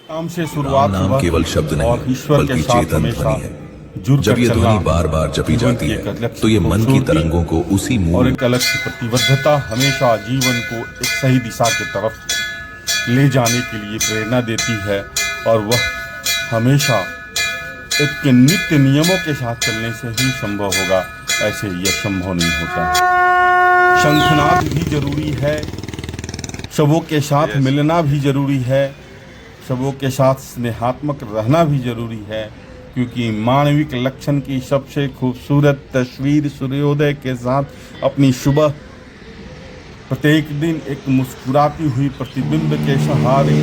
नाम से शुरुआत नाम हुआ केवल शब्द नहीं और ईश्वर के बल्कि साथ चेतन हमेशा ध्वनि है। जुड़ जब कर ये चलना ध्वनि बार बार जपी जीवन जाती की एक है अलग तो ये मन की खूबसूरती तरंगों को उसी और मूल एक अलग सी प्रतिबद्धता हमेशा जीवन को एक सही दिशा की तरफ ले जाने के लिए प्रेरणा देती है। और वह हमेशा एक नित्य नियमों के साथ चलने से ही संभव होगा, ऐसे यह संभव नहीं होता। शंखनाद भी जरूरी है, सबों के साथ मिलना भी जरूरी है, सबों के साथ स्नेहात्मक रहना भी जरूरी है, क्योंकि मानविक लक्षण की सबसे खूबसूरत तस्वीर सूर्योदय के साथ अपनी सुबह प्रत्येक दिन एक मुस्कुराती हुई प्रतिबिंब के सहारे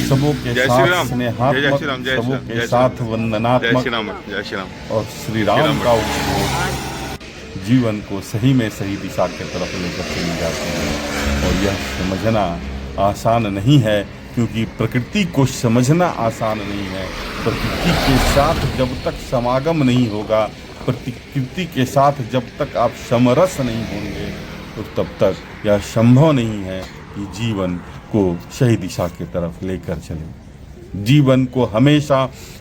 सबों के साथ स्नेहात्मक, सबों के साथ वंदनात्मक और श्री राम का उपयोग जीवन को सही में सही दिशा की तरफ लेकर चली जाती है। और यह समझना आसान नहीं है, क्योंकि प्रकृति को समझना आसान नहीं है। प्रकृति के साथ जब तक समागम नहीं होगा, प्रकृति के साथ जब तक आप समरस नहीं होंगे, तो तब तक यह संभव नहीं है कि जीवन को सही दिशा की तरफ लेकर चलें। जीवन को हमेशा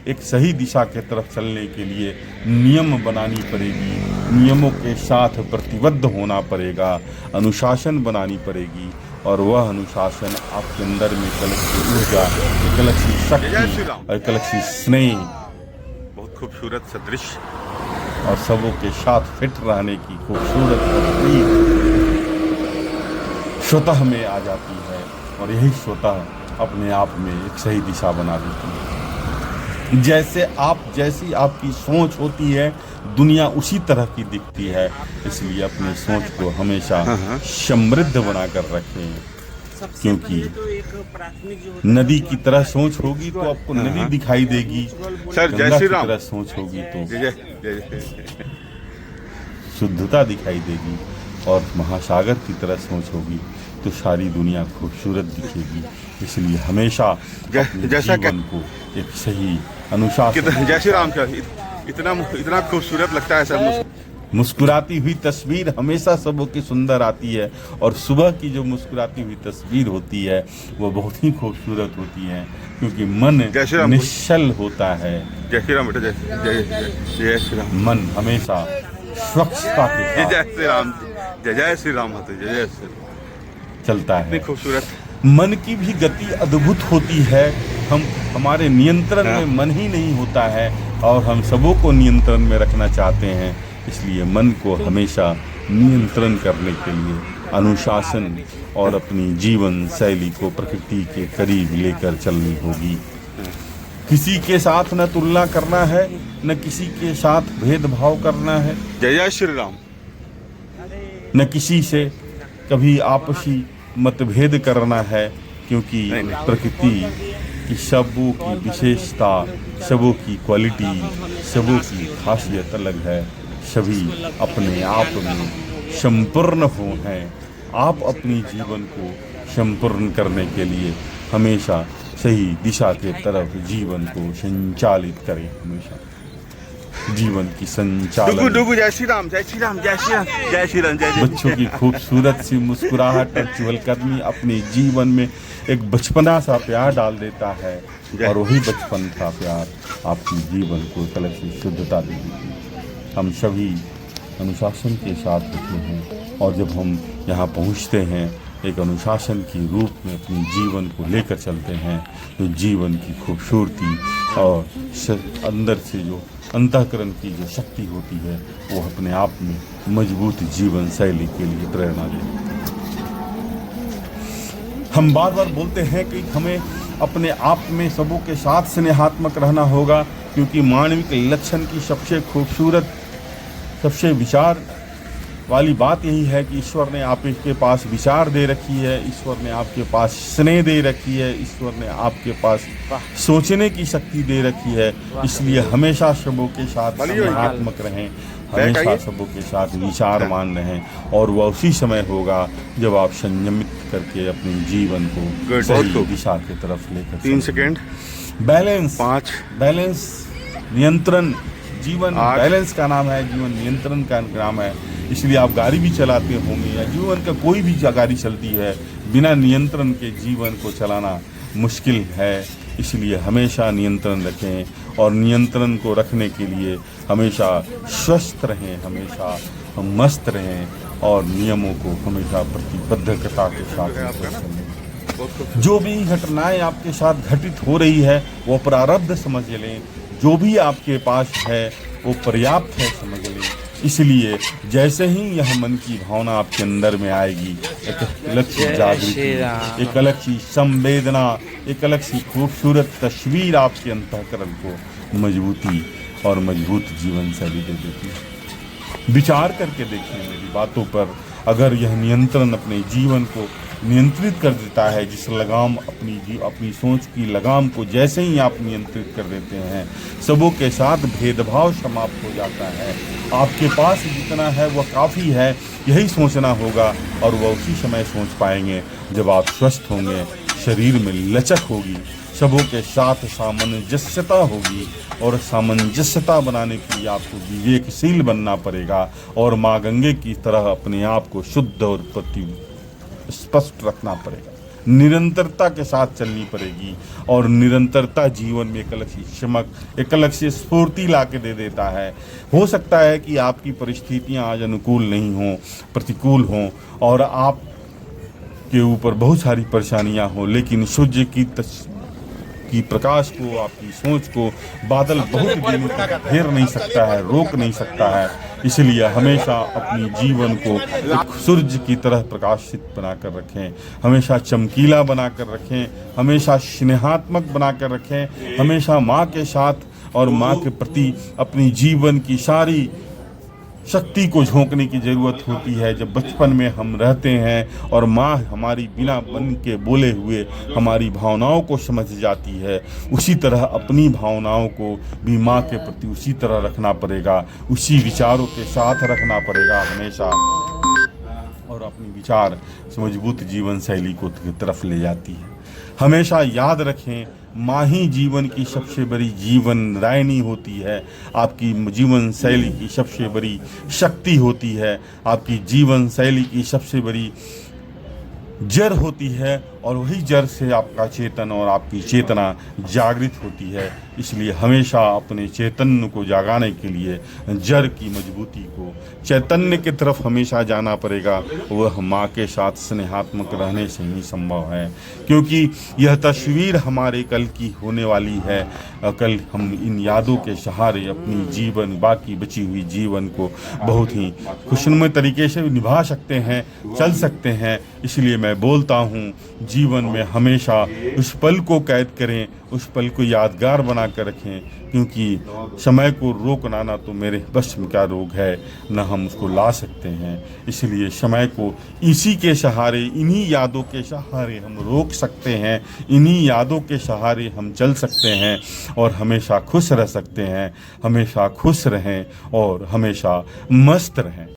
एक सही दिशा की तरफ चलने के लिए नियम बनानी पड़ेगी, नियमों के साथ प्रतिबद्ध होना पड़ेगा, अनुशासन बनानी पड़ेगी। और वह अनुशासन आपके अंदर में एक अलग सी ऊर्जा, एक अलग सी शक्ति और एक अलग सी स्नेह, बहुत खूबसूरत सदृश और सबों के साथ फिट रहने की खूबसूरत तस्वीर स्वतः में आ जाती है। और यही स्वतः अपने आप में एक सही दिशा बना देती है। जैसी आपकी सोच होती है, दुनिया उसी तरह की दिखती है। इसलिए अपनी सोच को हमेशा समृद्ध बनाकर रखें, क्योंकि नदी की तरह सोच होगी तो आपको नदी दिखाई देगी, गंगा की तरह सोच होगी तो शुद्धता दिखाई देगी, और महासागर की तरह सोच होगी तो सारी दुनिया खूबसूरत दिखेगी। इसलिए हमेशा जैसा जीवन को एक सही अनुशासन, जय श्री राम का इतना खूबसूरत लगता है सर। मुस्कुराती हुई तस्वीर हमेशा सबों की सुंदर आती है। और सुबह की जो मुस्कुराती हुई तस्वीर होती है वो बहुत ही खूबसूरत होती है, क्योंकि मन निश्चल होता है। जय श्री राम बेटा, जय श्री राम। मन हमेशा स्वच्छता के साथ जय श्री राम, जय श्री राम, जय श्री चलता है। खूबसूरत मन की भी गति अद्भुत होती है। हमारे नियंत्रण में मन ही नहीं होता है, और हम सबों को नियंत्रण में रखना चाहते हैं। इसलिए मन को हमेशा नियंत्रण करने के लिए अनुशासन और अपनी जीवन शैली को प्रकृति के करीब लेकर चलनी होगी। किसी के साथ न तुलना करना है, न किसी के साथ भेदभाव करना है। जय श्री राम। न किसी से कभी आपसी मतभेद करना है, क्योंकि प्रकृति की सबों की विशेषता, सबों की क्वालिटी, सबों की खासियत अलग है। सभी अपने आप में संपूर्ण हो हैं। आप अपनी जीवन को संपूर्ण करने के लिए हमेशा सही दिशा के तरफ जीवन को संचालित करें। हमेशा जीवन की संचालन, जय श्री राम, जय श्री राम, जय श्री राम, जय श्री राम, जय। बच्चों की खूबसूरत सी मुस्कुराहट और चहलकदमी अपने जीवन में एक बचपना सा प्यार डाल देता है, और वही बचपन का प्यार आपके जीवन को एक अलग सी शुद्धता देगी। हम सभी अनुशासन के साथ होते हैं, और जब हम यहाँ पहुँचते हैं एक अनुशासन के रूप में अपने जीवन को लेकर चलते हैं, तो जीवन की खूबसूरती और अंदर से जो अंतःकरण की जो शक्ति होती है वो अपने आप में मजबूत जीवन शैली के लिए प्रेरणा देती है। हम बार बार बोलते हैं कि हमें अपने आप में सबों के साथ स्नेहात्मक रहना होगा, क्योंकि मानविक लक्षण की सबसे खूबसूरत, सबसे विचार वाली बात यही है कि ईश्वर ने आपके पास विचार दे रखी है, ईश्वर ने आपके पास स्नेह दे रखी है, ईश्वर ने आपके पास सोचने की शक्ति दे रखी है। इसलिए हमेशा सबों के साथ स्नेहात्मक रहें, हमेशा सबों के साथ विचारवान रहें, और वह उसी समय होगा जब आप संयमित करके अपने जीवन को सही दिशा की तरफ लेकर 3 सेकेंड बैलेंस, 5 बैलेंस, नियंत्रण। जीवन बैलेंस का नाम है, जीवन नियंत्रण का नाम है। इसलिए आप गाड़ी भी चलाते होंगे, या जीवन का कोई भी गाड़ी चलती है, बिना नियंत्रण के जीवन को चलाना मुश्किल है। इसलिए हमेशा नियंत्रण रखें और नियंत्रण को रखने के लिए हमेशा स्वस्थ रहें, हमेशा मस्त रहें और नियमों को हमेशा प्रतिबद्धता के साथ चलें। जो भी घटनाएं आपके साथ घटित हो रही है वो प्रारब्ध समझ लें, जो भी आपके पास है वो पर्याप्त है समझ लें। इसलिए जैसे ही यह मन की भावना आपके अंदर में आएगी, एक अलग सी जागृति, एक अलग सी संवेदना, एक अलग सी खूबसूरत तस्वीर आपके अंतःकरण को मजबूती और मजबूत जीवन शैली दे देती है। विचार करके देखें मेरी बातों पर। अगर यह नियंत्रण अपने जीवन को नियंत्रित कर देता है, जिस लगाम अपनी सोच की लगाम को जैसे ही आप नियंत्रित कर देते हैं, सबों के साथ भेदभाव समाप्त हो जाता है। आपके पास जितना है वह काफ़ी है, यही सोचना होगा और वह उसी समय सोच पाएंगे जब आप स्वस्थ होंगे, शरीर में लचक होगी, सबों के साथ सामंजस्यता होगी और सामंजस्यता बनाने के लिए आपको विवेकशील बनना पड़ेगा और माँ गंगे की तरह अपने आप को शुद्ध और स्पष्ट रखना पड़ेगा। निरंतरता के साथ चलनी पड़ेगी और निरंतरता जीवन में एक अलग सी चमक, एक अलग सी स्फूर्ति ला के दे देता है। हो सकता है कि आपकी परिस्थितियां आज अनुकूल नहीं हों, प्रतिकूल हों और आप के ऊपर बहुत सारी परेशानियां हों, लेकिन सूर्य की प्रकाश को, आपकी सोच को बादल बहुत दिनों तक घेर नहीं सकता है, रोक नहीं सकता है। इसलिए हमेशा अपनी जीवन को एक सूर्य की तरह प्रकाशित बनाकर रखें, हमेशा चमकीला बनाकर रखें, हमेशा स्नेहात्मक बनाकर रखें, हमेशा माँ के साथ और माँ के प्रति अपनी जीवन की सारी शक्ति को झोंकने की ज़रूरत होती है। जब बचपन में हम रहते हैं और माँ हमारी बिना मन के बोले हुए हमारी भावनाओं को समझ जाती है, उसी तरह अपनी भावनाओं को भी माँ के प्रति उसी तरह रखना पड़ेगा, उसी विचारों के साथ रखना पड़ेगा हमेशा। और अपनी विचार मजबूत जीवन शैली को तरफ ले जाती है। हमेशा याद रखें, माँ ही जीवन की सबसे बड़ी जीवन रायनी होती है, आपकी जीवन शैली की सबसे बड़ी शक्ति होती है, आपकी जीवन शैली की सबसे बड़ी जड़ होती है और वही जड़ से आपका चेतन और आपकी चेतना जागृत होती है। इसलिए हमेशा अपने चैतन्य को जागाने के लिए जड़ की मजबूती को, चैतन्य की तरफ हमेशा जाना पड़ेगा। वह माँ के साथ स्नेहात्मक रहने से ही संभव है, क्योंकि यह तस्वीर हमारे कल की होने वाली है। कल हम इन यादों के सहारे अपनी जीवन, बाकी बची हुई जीवन को बहुत ही खुशनुमा तरीके से निभा सकते हैं, चल सकते हैं। इसलिए मैं बोलता हूँ, जीवन में हमेशा उस पल को कैद करें, उस पल को यादगार बना कर रखें, क्योंकि समय को रोकना ना तो मेरे बस में क्या रोग है, ना हम उसको ला सकते हैं। इसलिए समय को इसी के सहारे, इन्हीं यादों के सहारे हम रोक सकते हैं, इन्हीं यादों के सहारे हम चल सकते हैं और हमेशा खुश रह सकते हैं। हमेशा खुश रहें और हमेशा मस्त रहें।